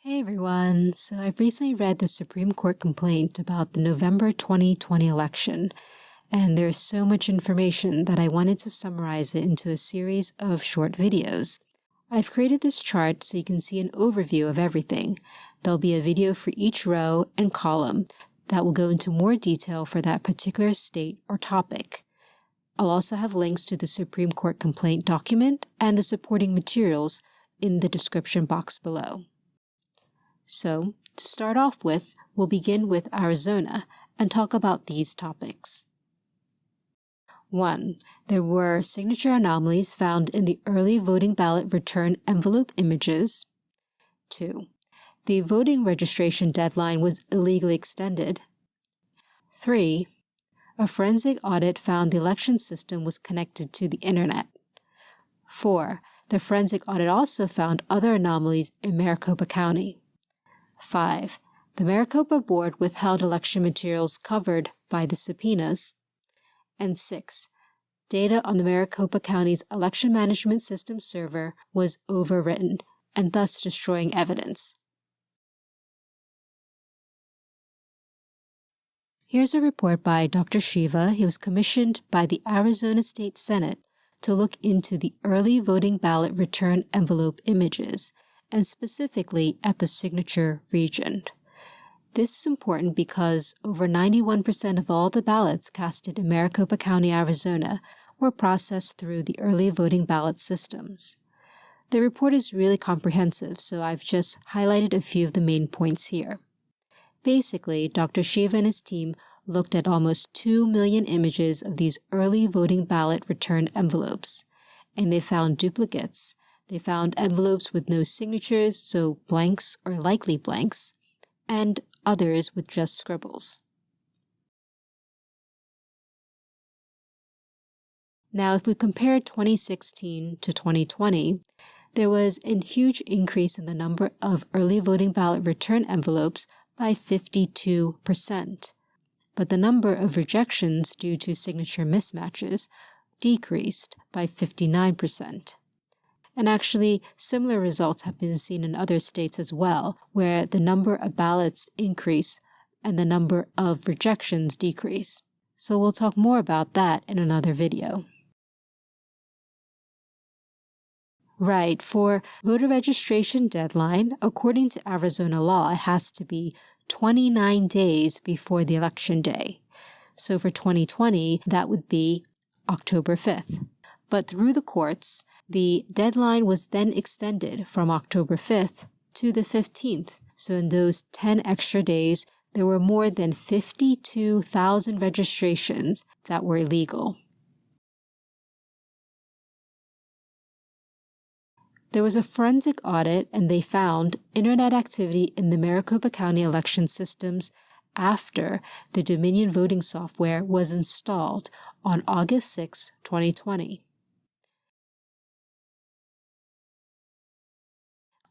Hey everyone, so I've recently read the Supreme Court complaint about the November 2020 election, and there's so much information that I wanted to summarize it into a series of short videos. I've created this chart so you can see an overview of everything. There'll be a video for each row and column that will go into more detail for that particular state or topic. I'll also have links to the Supreme Court complaint document and the supporting materials in the description box below. So, to start off with, we'll begin with Arizona and talk about these topics. 1. There were signature anomalies found in the early voting ballot return envelope images. 2. The voting registration deadline was illegally extended. 3. A forensic audit found the election system was connected to the internet. 4. The forensic audit also found other anomalies in Maricopa County. 5. The Maricopa Board withheld election materials covered by the subpoenas. And 6. Data on the Maricopa County's election management system server was overwritten and thus destroying evidence. Here's a report by Dr. Shiva. He was commissioned by the Arizona State Senate to look into the early voting ballot return envelope images, and specifically at the signature region. This is important because over 91% of all the ballots casted in Maricopa County, Arizona, were processed through the early voting ballot systems. The report is really comprehensive, so I've just highlighted a few of the main points here. Basically, Dr. Shiva and his team looked at almost 2 million images of these early voting ballot return envelopes, and they found duplicates. They found envelopes with no signatures, so blanks or likely blanks, and others with just scribbles. Now, if we compare 2016 to 2020, there was a huge increase in the number of early voting ballot return envelopes by 52%, but the number of rejections due to signature mismatches decreased by 59%. And actually, similar results have been seen in other states as well, where the number of ballots increase and the number of rejections decrease. So we'll talk more about that in another video. Right, for voter registration deadline, according to Arizona law, it has to be 29 days before the election day. So for 2020, that would be October 5th. But through the courts, the deadline was then extended from October 5th to the 15th. So in those 10 extra days, there were more than 52,000 registrations that were illegal. There was a forensic audit, and they found internet activity in the Maricopa County election systems after the Dominion voting software was installed on August 6, 2020.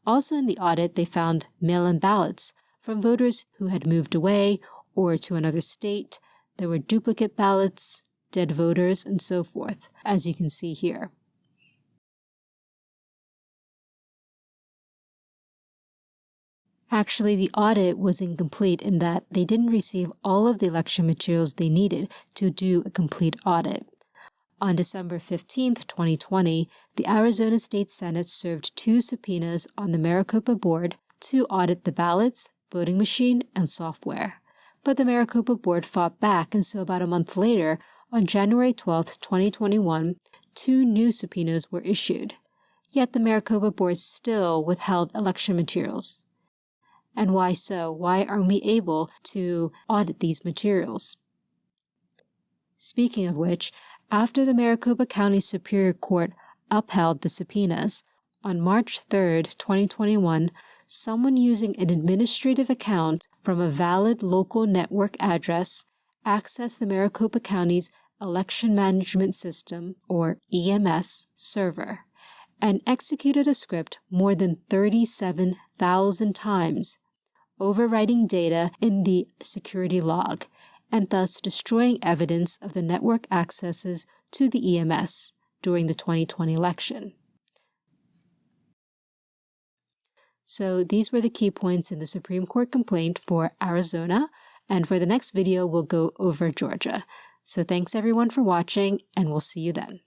Also in the audit, they found mail-in ballots from voters who had moved away or to another state. There were duplicate ballots, dead voters, and so forth, as you can see here. Actually, the audit was incomplete in that they didn't receive all of the election materials they needed to do a complete audit. On December 15, 2020, the Arizona State Senate served 2 subpoenas on the Maricopa Board to audit the ballots, voting machine, and software. But the Maricopa Board fought back, and so about a month later, on January 12, 2021, 2 new subpoenas were issued. Yet the Maricopa Board still withheld election materials. And why so? Why aren't we able to audit these materials? Speaking of which, after the Maricopa County Superior Court upheld the subpoenas, on March 3, 2021, someone using an administrative account from a valid local network address accessed the Maricopa County's Election Management System, or EMS, server, and executed a script more than 37,000 times, overwriting data in the security log, and thus destroying evidence of the network accesses to the EMS during the 2020 election. So these were the key points in the Supreme Court complaint for Arizona, and for the next video, we'll go over Georgia. So thanks everyone for watching, and we'll see you then.